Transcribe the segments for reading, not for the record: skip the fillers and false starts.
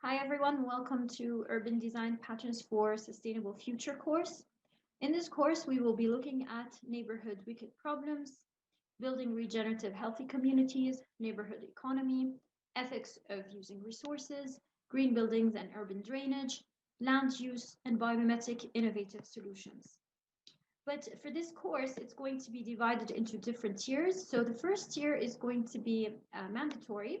Hi everyone, welcome to Urban Design Patterns for Sustainable Future course. In this course, we will be looking at neighborhood wicked problems, building regenerative healthy communities, neighborhood economy, ethics of using resources, green buildings and urban drainage, land use, and biomimetic innovative solutions. But for this course, it's going to be divided into different tiers. So the first tier is going to be mandatory,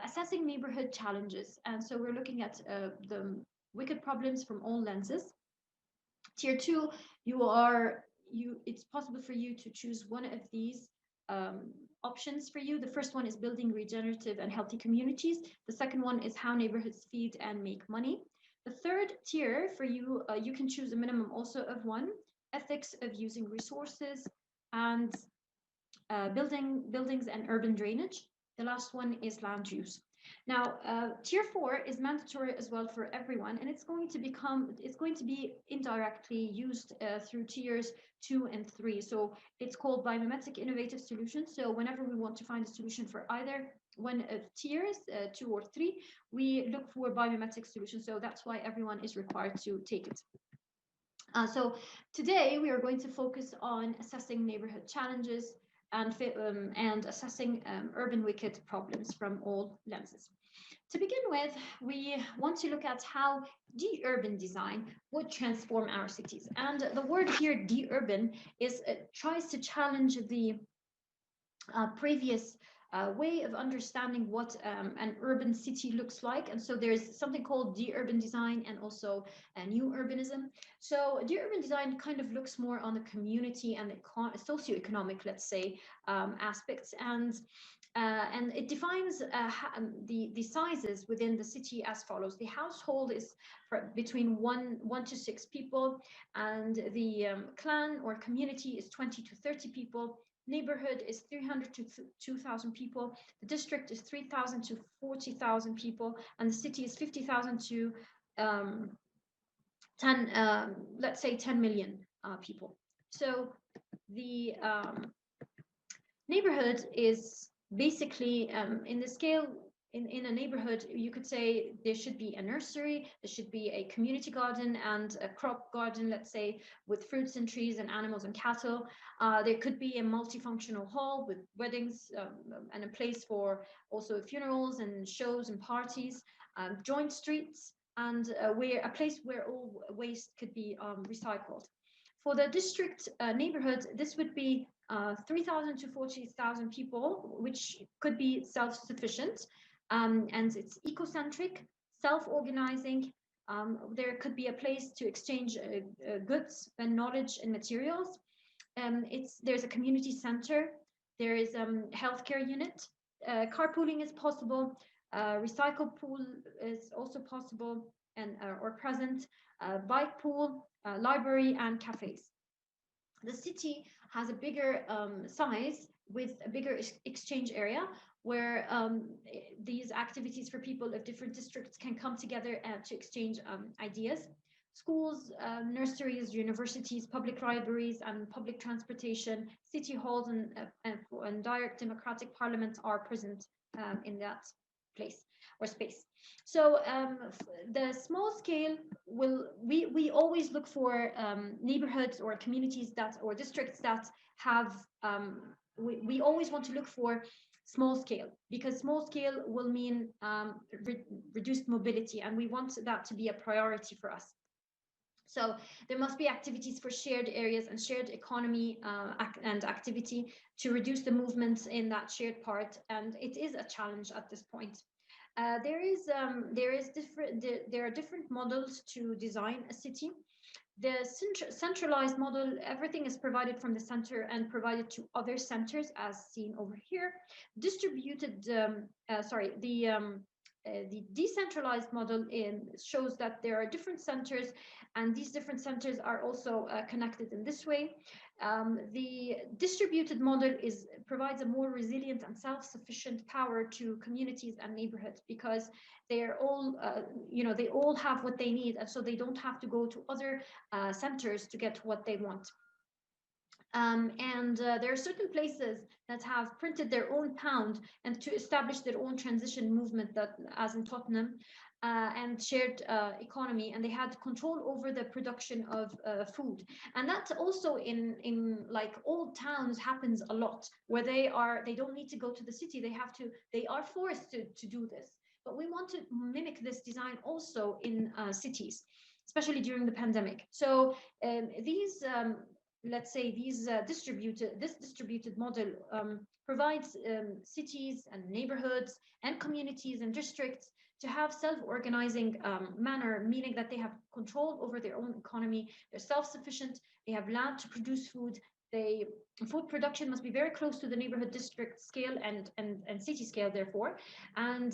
assessing neighborhood challenges. And so we're looking at the wicked problems from all lenses. Tier two, it's possible for you to choose one of these options for you. The first one is building regenerative and healthy communities. The second one is how neighborhoods feed and make money. The third tier for you, you can choose a minimum also of one, ethics of using resources and buildings and urban drainage. The last one is land use. Now, tier four is mandatory as well for everyone, and it's going to be indirectly used through tiers two and three. So it's called biomimetic innovative solutions. So whenever we want to find a solution for either one of tiers, two or three, we look for biomimetic solutions. So that's why everyone is required to take it. So today we are going to focus on assessing neighborhood challenges, and assessing urban wicked problems from all lenses. To begin with, we want to look at how de-urban design would transform our cities. And the word here, de-urban, tries to challenge the previous way of understanding what an urban city looks like. And so there's something called de-urban design and also new urbanism. So de-urban design kind of looks more on the community and the socioeconomic, let's say, aspects. And it defines the sizes within the city as follows. The household is between one to six people, and the clan or community is 20 to 30 people. Neighborhood is 300 to 2,000 people. The district is 3,000 to 40,000 people, and the city is 50,000 to 10 million people. So the neighborhood is basically in the scale. In a neighborhood, you could say there should be a nursery, there should be a community garden and a crop garden, let's say, with fruits and trees and animals and cattle. There could be a multifunctional hall with weddings and a place for also funerals and shows and parties, joint streets, and where a place where all waste could be recycled. For the district neighborhood, this would be 3,000 to 40,000 people, which could be self-sufficient, and it's ecocentric, self-organizing. There could be a place to exchange goods and knowledge and materials. There's a community center. There is a healthcare unit. Carpooling is possible. Recycle pool is also possible and or present. Bike pool, library, and cafes. The city has a bigger size with a bigger exchange area where these activities for people of different districts can come together to exchange ideas. Schools, nurseries, universities, public libraries, and public transportation, city halls, and direct democratic parliaments are present in that place or space. So the small scale we always look for neighborhoods or communities that or districts that have we always want to look for small scale, because small scale will mean reduced mobility, and we want that to be a priority for us. So there must be activities for shared areas and shared economy and activity to reduce the movements in that shared part, and it is a challenge at this point. There are different models to design a city. The centralized model, everything is provided from the center and provided to other centers, as seen over here. The decentralized model shows that there are different centers, and these different centers are also connected in this way. The distributed model provides a more resilient and self-sufficient power to communities and neighborhoods, because they're all, they all have what they need, and so they don't have to go to other centers to get what they want. There are certain places that have printed their own pound and to establish their own transition movement, that, as in Tottenham, and shared economy, and they had control over the production of food. And that also in like old towns happens a lot, where they don't need to go to the city, they are forced to do this. But we want to mimic this design also in cities, especially during the pandemic. So these let's say this distributed model provides cities and neighborhoods and communities and districts to have self-organizing manner, meaning that they have control over their own economy, they're self-sufficient, they have land to produce food. Food production must be very close to the neighborhood district scale and city scale, therefore. And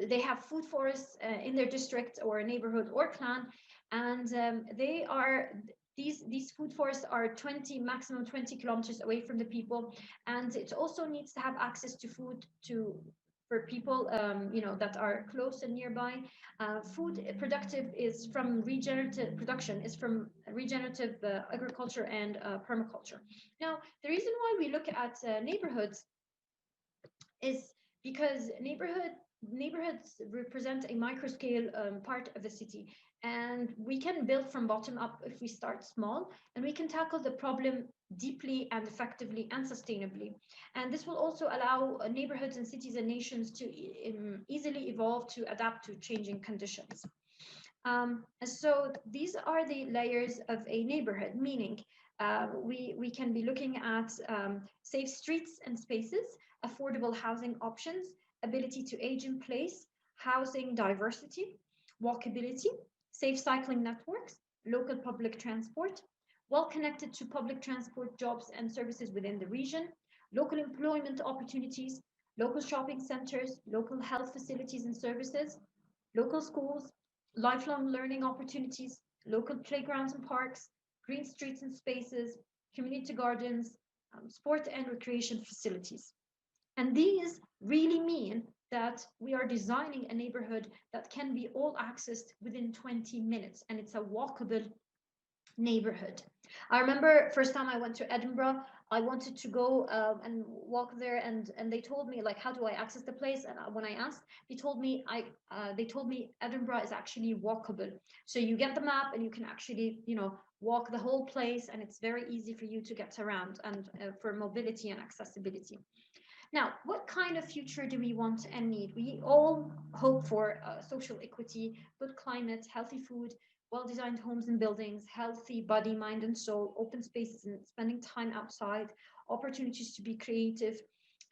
they have food forests in their district or neighborhood or clan, and these food forests are maximum 20 kilometers away from the people, and it also needs to have access to food for people that are close and nearby. Food productive is from regenerative production, is from regenerative agriculture and permaculture. Now, the reason why we look at neighborhoods is because neighborhoods represent a microscale part of the city, and we can build from bottom up if we start small, and we can tackle the problem deeply and effectively and sustainably. And this will also allow neighborhoods and cities and nations to easily evolve to adapt to changing conditions. So these are the layers of a neighborhood, meaning we can be looking at safe streets and spaces, affordable housing options, ability to age in place, housing diversity, walkability, safe cycling networks, local public transport, well connected to public transport jobs and services within the region, local employment opportunities, local shopping centers, local health facilities and services, local schools, lifelong learning opportunities, local playgrounds and parks, green streets and spaces, community gardens, sport and recreation facilities. And these really mean that we are designing a neighborhood that can be all accessed within 20 minutes, and it's a walkable neighborhood. I remember first time I went to Edinburgh, I wanted to go and walk there, and they told me, like, how do I access the place? And when I asked, they told me Edinburgh is actually walkable. So you get the map and you can actually, walk the whole place, and it's very easy for you to get around and for mobility and accessibility. Now, what kind of future do we want and need? We all hope for social equity, good climate, healthy food, well-designed homes and buildings, healthy body, mind, and soul, open spaces and spending time outside, opportunities to be creative,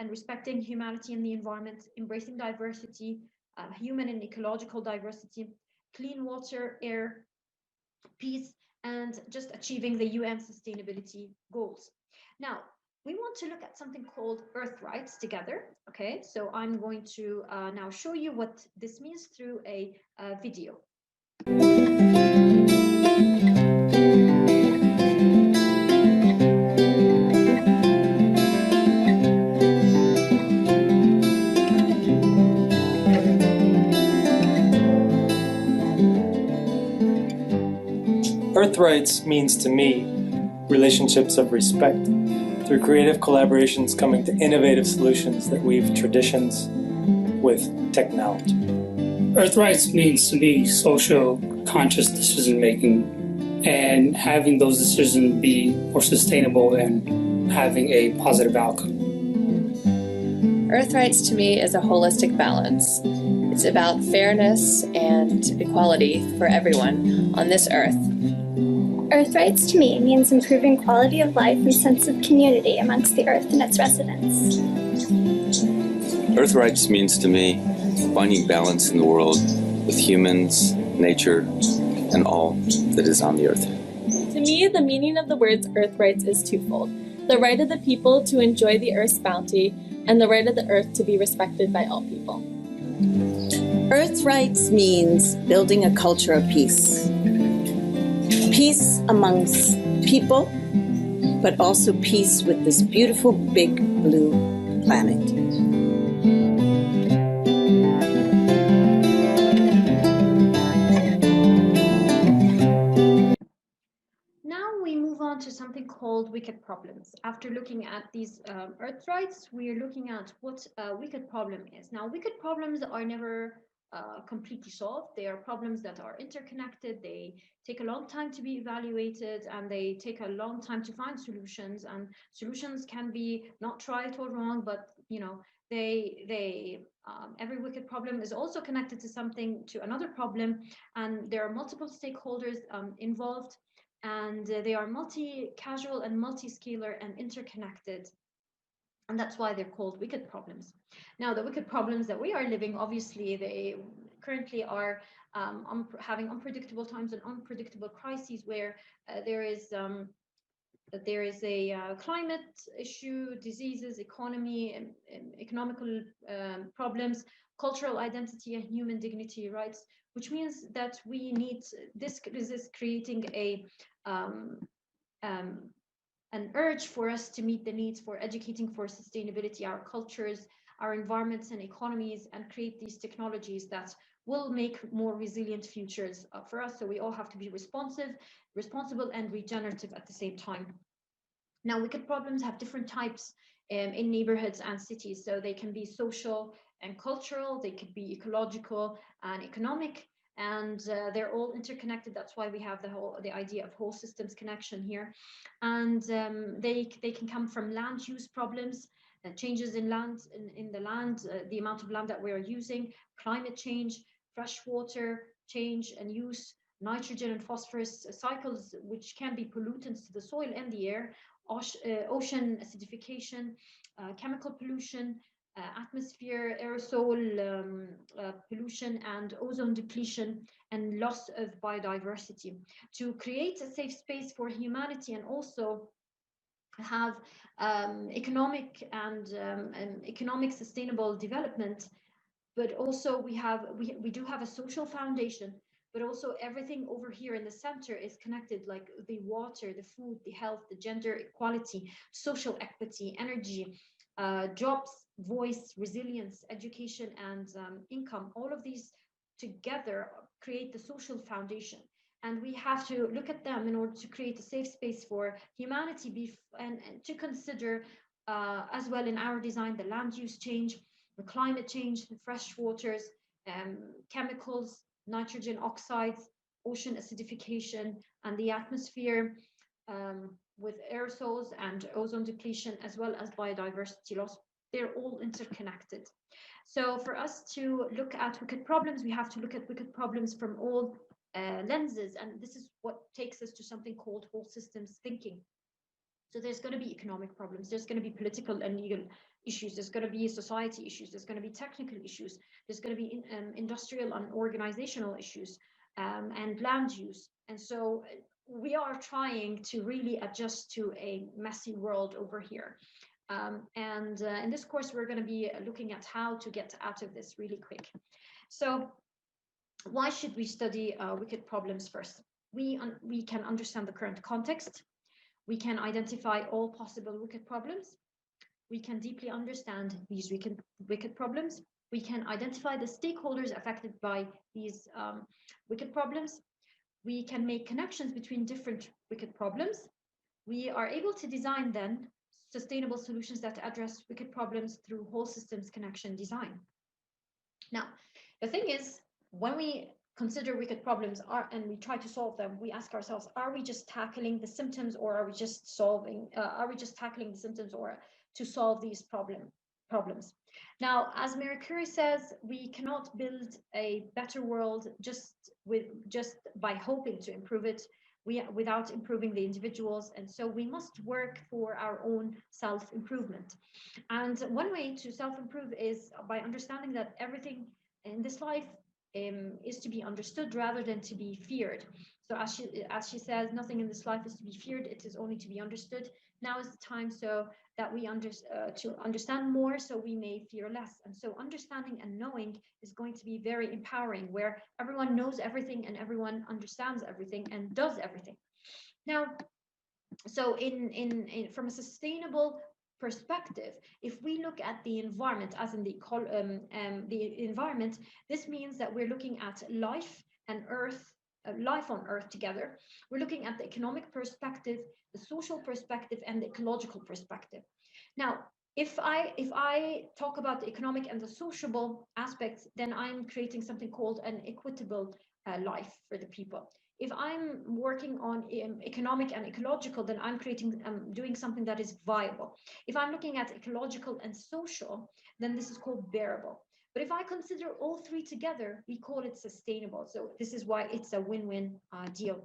and respecting humanity and the environment, embracing diversity, human and ecological diversity, clean water, air, peace, and just achieving the UN sustainability goals. Now, we want to look at something called Earth rights together. Okay, so I'm going to now show you what this means through a video. Earth rights means to me relationships of respect through creative collaborations coming to innovative solutions that weave traditions with technology. Earth rights means to me social conscious decision making and having those decisions be more sustainable and having a positive outcome. Earth rights to me is a holistic balance. It's about fairness and equality for everyone on this earth. Earth rights to me means improving quality of life and sense of community amongst the earth and its residents. Earth rights means to me finding balance in the world with humans, nature, and all that is on the earth. To me, the meaning of the words earth rights is twofold: the right of the people to enjoy the earth's bounty, and the right of the earth to be respected by all people. Earth rights means building a culture of peace. Peace amongst people, but also peace with this beautiful big blue planet. Now we move on to something called wicked problems. After looking at these earth rights, we're looking at what a wicked problem is. Now, wicked problems are never completely solved. They are problems that are interconnected. They take a long time to be evaluated, and they take a long time to find solutions. And solutions can be not right or wrong, but every wicked problem is also connected to something, to another problem, and there are multiple stakeholders involved, and they are multi-causal and multi-scalar and interconnected. And that's why they're called wicked problems. Now, the wicked problems that we are living, obviously, they currently are having unpredictable times and unpredictable crises where there is a climate issue, diseases, economy, and economical problems, cultural identity, and human dignity rights, which means that we need this is creating an urge for us to meet the needs for educating for sustainability, our cultures, our environments and economies, and create these technologies that will make more resilient futures for us. So we all have to be responsible, and regenerative at the same time. Now, wicked problems have different types in neighborhoods and cities. So they can be social and cultural, they could be ecological and economic, and they're all interconnected. That's why we have the idea of whole systems connection here. And they can come from land use problems, changes in land, in the land, the amount of land that we are using, climate change, freshwater change and use, nitrogen and phosphorus cycles, which can be pollutants to the soil and the air, ocean acidification, chemical pollution, atmosphere aerosol pollution, and ozone depletion, and loss of biodiversity. To create a safe space for humanity and also have economic and economic sustainable development, but also we do have a social foundation, but also everything over here in the center is connected, like the water, the food, the health, the gender equality, social equity, energy, jobs, voice, resilience, education, and income. All of these together create the social foundation. And we have to look at them in order to create a safe space for humanity and to consider as well in our design the land use change, the climate change, the fresh waters, chemicals, nitrogen oxides, ocean acidification, and the atmosphere with aerosols and ozone depletion, as well as biodiversity loss. They're all interconnected. So for us to look at wicked problems, we have to look at wicked problems from all lenses, and this is what takes us to something called whole systems thinking. So there's going to be economic problems, there's going to be political and legal issues, there's going to be society issues, there's going to be technical issues, there's going to be industrial and organizational issues, and land use. And so we are trying to really adjust to a messy world over here. And in this course, we're going to be looking at how to get out of this really quick. So why should we study wicked problems first? We can understand the current context. We can identify all possible wicked problems. We can deeply understand these wicked problems. We can identify the stakeholders affected by these wicked problems. We can make connections between different wicked problems. We are able to design then sustainable solutions that address wicked problems through whole systems connection design. Now, the thing is, when we consider wicked problems and we try to solve them, we ask ourselves, are we just tackling the symptoms, or are we just tackling the symptoms or to solve these problems? Now, as Marie Curie says, we cannot build a better world just by hoping to improve it without improving the individuals. And so we must work for our own self-improvement. And one way to self-improve is by understanding that everything in this life is to be understood rather than to be feared. So as she says, nothing in this life is to be feared, it is only to be understood. Now is the time so that we to understand more, so we may fear less. And so understanding and knowing is going to be very empowering, where everyone knows everything and everyone understands everything and does everything. Now, so from a sustainable perspective, if we look at the environment as in the environment, this means that we're looking at life and earth life on Earth together. We're looking at the economic perspective, the social perspective, and the ecological perspective. Now, if I talk about the economic and the sociable aspects, then I'm creating something called an equitable life for the people. If I'm working on economic and ecological, then I'm doing something that is viable. If I'm looking at ecological and social, then this is called bearable. But if I consider all three together, we call it sustainable. So this is why it's a win-win deal.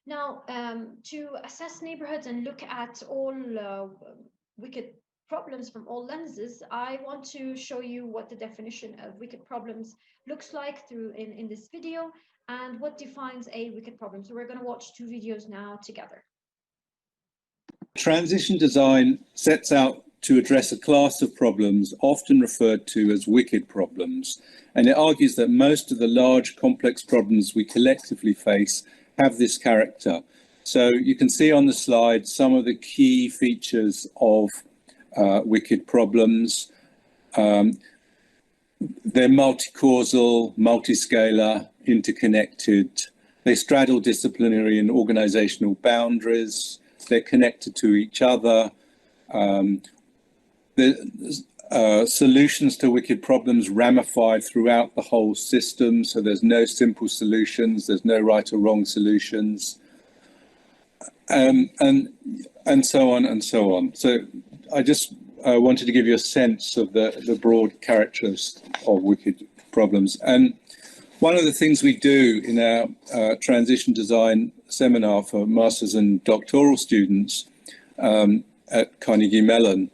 Now, to assess neighborhoods and look at all wicked problems from all lenses, I want to show you what the definition of wicked problems looks like in this video, and what defines a wicked problem. So we're going to watch 2 videos now together. Transition design sets out to address a class of problems often referred to as wicked problems, and it argues that most of the large complex problems we collectively face have this character. So you can see on the slide some of the key features of wicked problems. They're multi-causal, multi-scalar, interconnected. They straddle disciplinary and organizational boundaries. They're connected to each other. The solutions to wicked problems ramify throughout the whole system. So there's no simple solutions. There's no right or wrong solutions. And so on and so on. So I just wanted to give you a sense of the broad characteristics of wicked problems. And one of the things we do in our transition design seminar for masters and doctoral students at Carnegie Mellon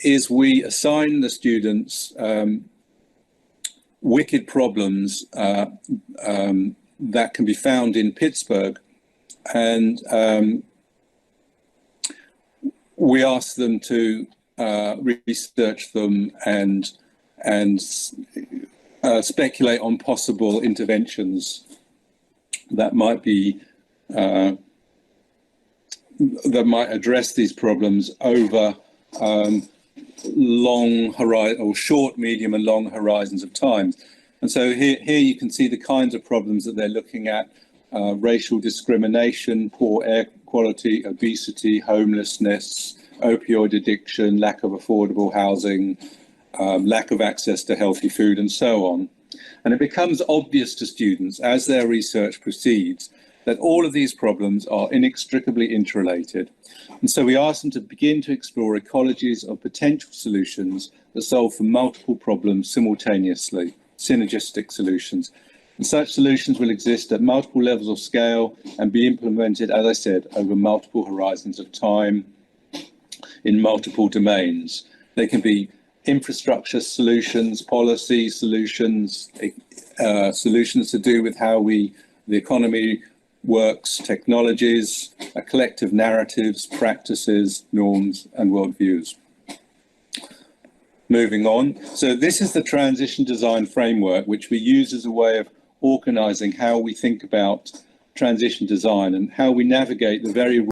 is we assign the students wicked problems that can be found in Pittsburgh, and we ask them to research them and speculate on possible interventions that might be that might address these problems over long horizon or short, medium, and long horizons of time. And so here you can see the kinds of problems that they're looking at: racial discrimination, poor air quality, obesity, homelessness, opioid addiction, lack of affordable housing, lack of access to healthy food, and so on. And it becomes obvious to students as their research proceeds that all of these problems are inextricably interrelated. And so we ask them to begin to explore ecologies of potential solutions that solve for multiple problems simultaneously, synergistic solutions. And such solutions will exist at multiple levels of scale and be implemented, as I said, over multiple horizons of time in multiple domains. They can be infrastructure solutions, policy solutions, solutions to do with how the economy works, technologies, collective narratives, practices, norms, and worldviews. Moving on. So this is the transition design framework, which we use as a way of organizing how we think about transition design and how we navigate the very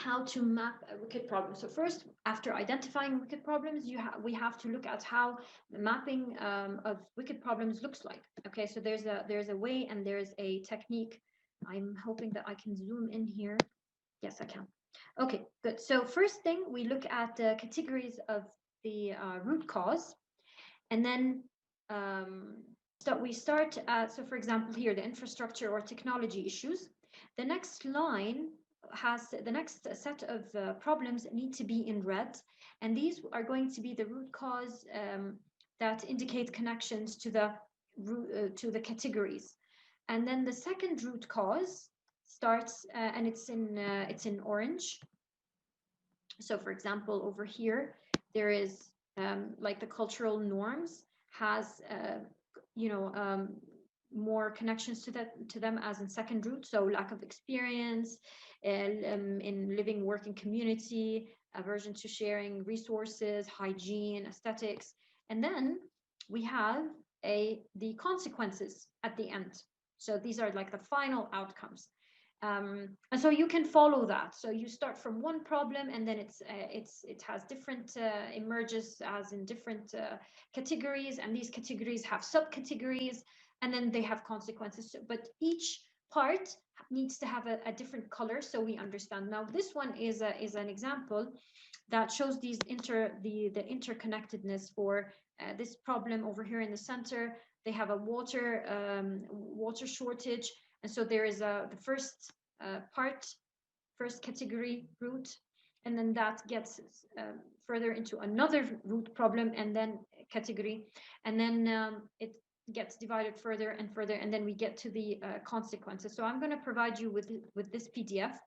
how to map a wicked problem. So first, after identifying wicked problems, we have to look at how the mapping of wicked problems looks like. Okay, so there's a way and there's a technique. I'm hoping that I can zoom in here. Yes, I can. Okay, good. So first thing, we look at the categories of the root cause, and then we start at, so for example here, the infrastructure or technology issues. The next line has the next set of problems need to be in red, and these are going to be the root cause that indicate connections to the categories. And then the second root cause starts and it's in orange. So for example, over here there is like the cultural norms has more connections to them as in second root. So lack of experience in living, working community, aversion to sharing resources, hygiene, aesthetics. And then we have the consequences at the end. So these are like the final outcomes. And so you can follow that. So you start from one problem, and then it has different emerges as in different categories, and these categories have subcategories, and then they have consequences. But each part needs to have a different color, so we understand. Now this one is an example that shows the interconnectedness for this problem over here in the center. They have a water shortage. And so there is the first first category root, and then that gets further into another root problem and then category, and then it gets divided further and further, and then we get to the consequences. So I'm going to provide you with this PDF.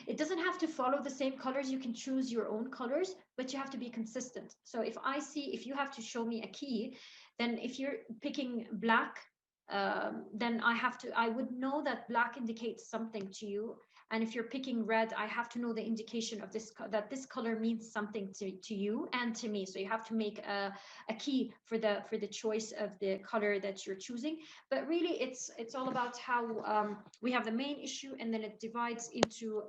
It doesn't have to follow the same colors. You can choose your own colors, but you have to be consistent. So if you have to show me a key, then if you're picking black, then I would know that black indicates something to you. And if you're picking red, I have to know the indication of that this color means something to you and to me. So you have to make a key for the choice of the color that you're choosing. But really, it's all about how we have the main issue, and then it divides into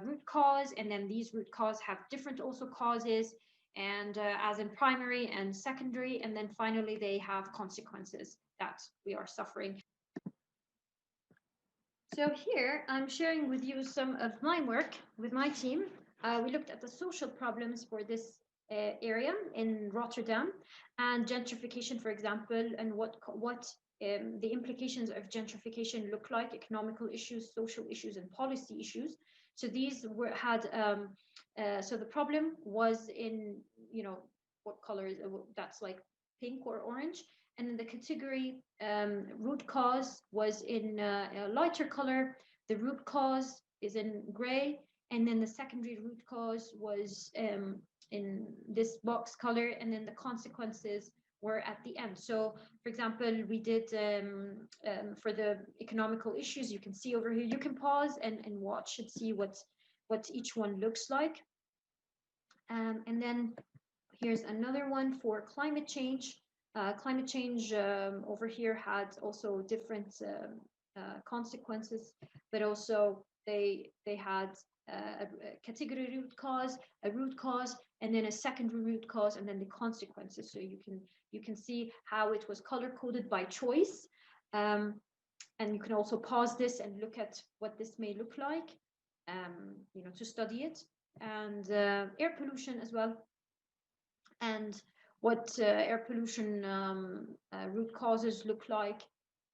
root cause, and then these root cause have different also causes, and as in primary and secondary, and then finally they have consequences that we are suffering. So here I'm sharing with you some of my work with my team. We looked at the social problems for this area in Rotterdam, and gentrification, for example, and what the implications of gentrification look like, economical issues, social issues, and policy issues. So these so the problem was in, what color is that's like pink or orange, and then the category root cause was in a lighter color. The root cause is in gray, and then the secondary root cause was in this box color, and then the consequences were at the end. So for example, we did for the economical issues, you can see over here, you can pause and watch and see what each one looks like. And then here's another one for climate change. Climate change over here had also different consequences, but also they had a category root cause, a root cause, and then a secondary root cause, and then the consequences. So you can see how it was color coded by choice, and you can also pause this and look at what this may look like, to study it, and air pollution as well, and what air pollution root causes look like,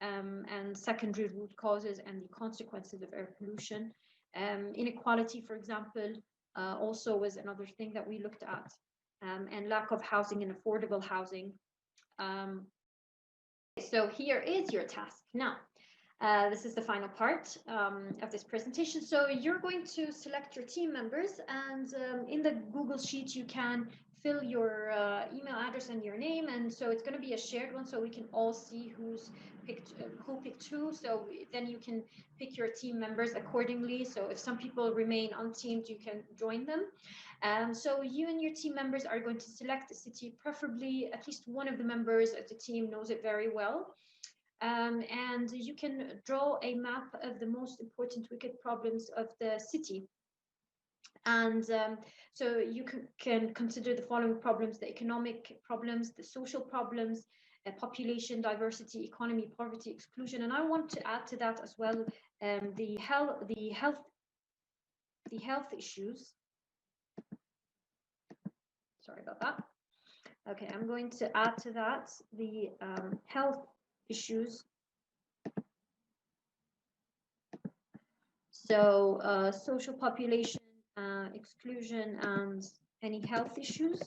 and secondary root causes and the consequences of air pollution. Inequality, for example, also was another thing that we looked at, and lack of housing and affordable housing. So here is your task. Now, this is the final part of this presentation. So you're going to select your team members, and in the Google Sheet, you can fill your email address and your name. And so it's going to be a shared one, so we can all see who picked who. So then you can pick your team members accordingly. So if some people remain unteamed, you can join them. So you and your team members are going to select a city, preferably at least one of the members of the team knows it very well. and you can draw a map of the most important wicked problems of the city. And so you can consider the following problems: the economic problems, the social problems, population, diversity, economy, poverty, exclusion. And I want to add to that as well the health issues. Sorry about that. Okay, I'm going to add to that the health issues. So social population, exclusion, and any health issues.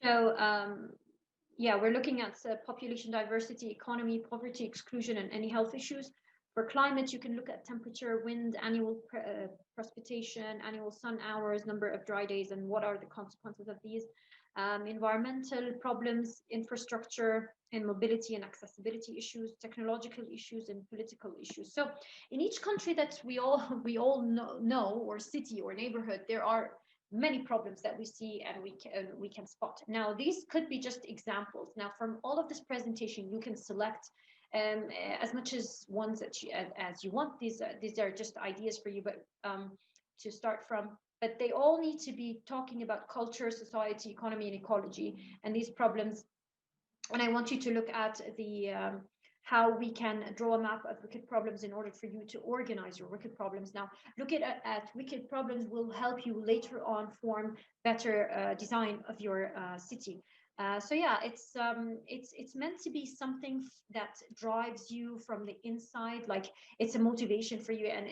So yeah, we're looking at population, diversity, economy, poverty, exclusion, and any health issues. For climate, you can look at temperature, wind, annual precipitation, annual sun hours, number of dry days, and what are the consequences of these. Environmental problems, infrastructure, and mobility and accessibility issues, technological issues, and political issues. So in each country that we all know, or city or neighborhood, there are many problems that we see and we can spot. Now, these could be just examples. Now, from all of this presentation, you can select as much as ones that as you want. These are just ideas for you, but to start from. But they all need to be talking about culture, society, economy, and ecology, and these problems. And I want you to look at the how we can draw a map of wicked problems in order for you to organize your wicked problems. Now, looking at wicked problems will help you later on form better design of your city. So yeah, it's meant to be something that drives you from the inside, like it's a motivation for you, and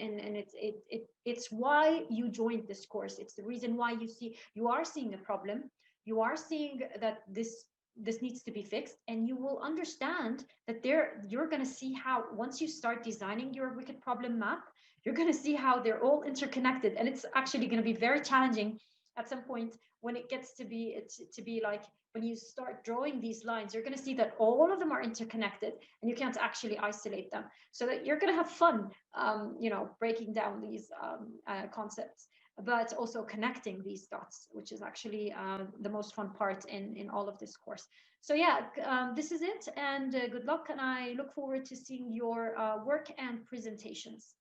it's why you joined this course. It's the reason why you are seeing a problem, you are seeing that this needs to be fixed, and you will understand that you're going to see how, once you start designing your wicked problem map, you're going to see how they're all interconnected, and it's actually going to be very challenging at some point when it gets to be like, when you start drawing these lines, you're going to see that all of them are interconnected and you can't actually isolate them, so that you're going to have fun breaking down these concepts, but also connecting these dots, which is actually the most fun part in all of this course. So yeah, this is it, and good luck, and I look forward to seeing your work and presentations.